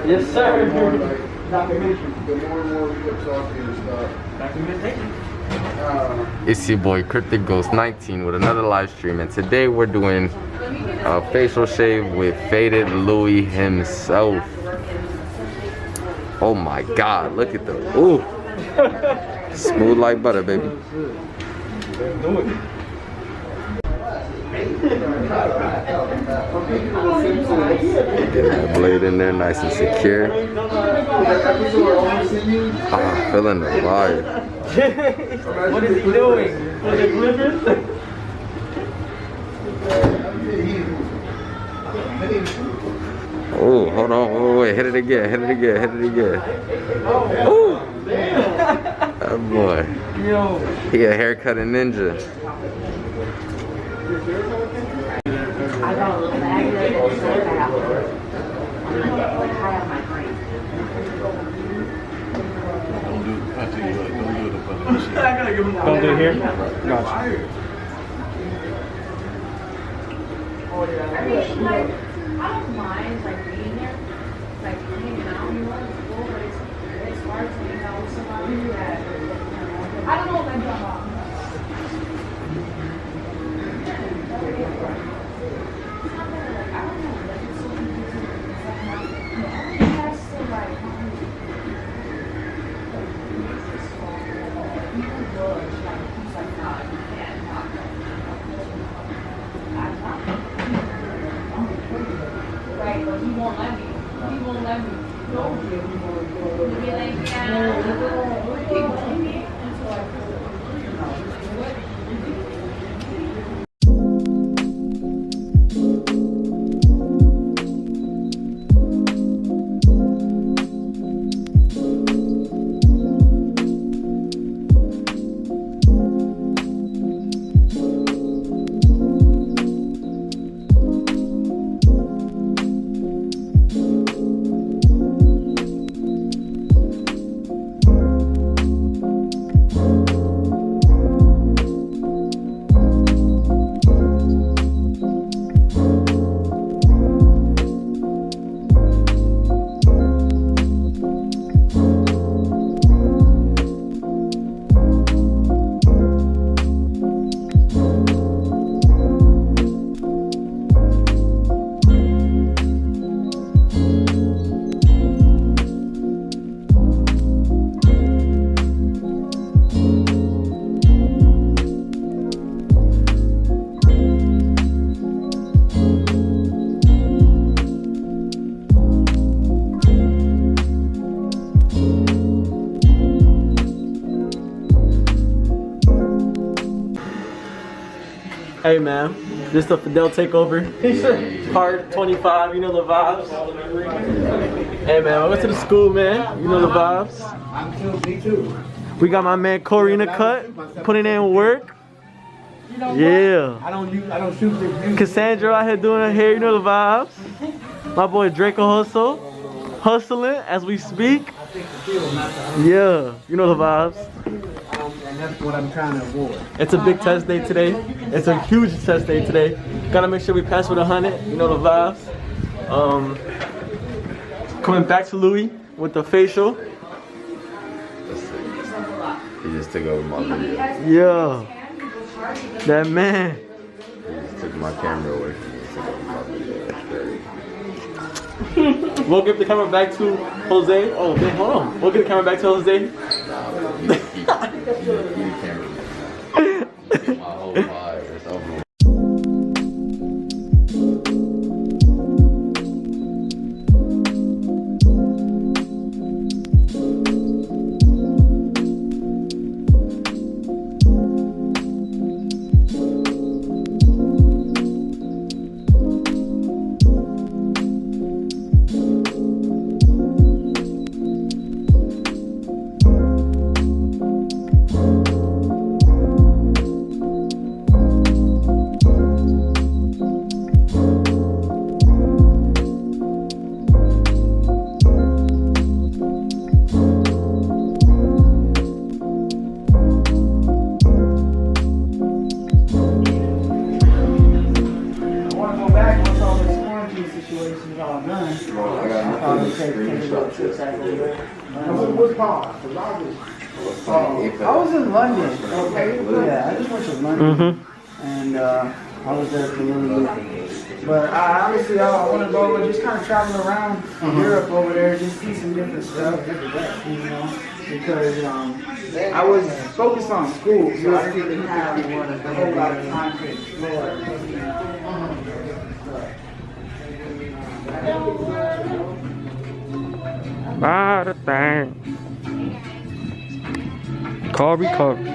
Yes, sir. The more and more we get talking and stuff. It's your boy Cryptic Ghost 19 with another live stream, and today we're doing a facial shave with Faded Louis himself. Oh my God! Look at the ooh, smooth like butter, baby. Getting that blade in there, nice and secure. Ah, feeling the vibe. What is he doing? Was it glimmers? Oh, hold on, wait, hit it again, hit it again, hit it again. Ooh, that boy. Yo. He got a haircut in ninja. Don't do it here? Gotcha. I don't mind like being there, like hanging out. You know, it's cool, but it's hard to hang out with somebody that I don't know if I jump off. Right, but he won't let me. He won't let me go here. He'll be like, yeah, keep going here until I Hey man, this is the Fidel Takeover. Part 25, you know the vibes. Hey man, I went to the school, man. You know the vibes. Me too. We got my man Corey in the cut, putting in work. Yeah. I don't shoot this. Cassandra out here doing her hair, you know the vibes. My boy Draco hustling as we speak. Yeah, you know the vibes. And that's what I'm trying to avoid. It's a big test day today. It's a huge test day today. Gotta make sure we pass with 100. You know the vibes. Coming back to Louis with the facial. He just took over my video. Yeah. That man. He just took my camera away from me. He took over my video. That's crazy. We'll give the camera back to Jose. Oh, man, hold on. We'll give the camera back to Jose. You the camera. My whole vibe. It's over. What part? I was in London. Yeah, I just went to London. And I was there for a little bit. But honestly, I want to go and just kind of travel around Europe over there, just see some different stuff, you know, because I was focused on school, so I didn't have a whole lot of time to explore. Bada bang. Call recovery.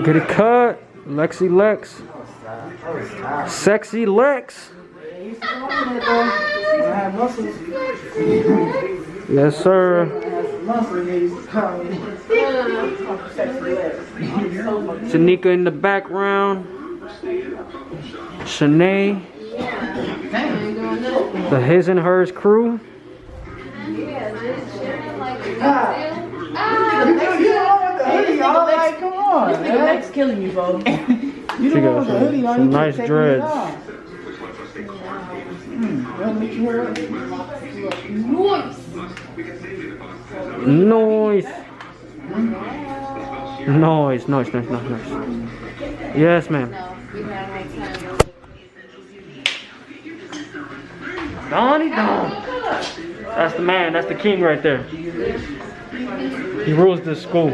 Get it cut. Lexi Lex. Sexy Lex. Yes, sir. Tanika in the background. Shanae. The His and Hers crew. Come on, this nigga Lex killing me, bro. You She got some nice dreads. Noise. Noise. Yes, ma'am. Donnie Don. That's the man. That's the king right there. He rules this school.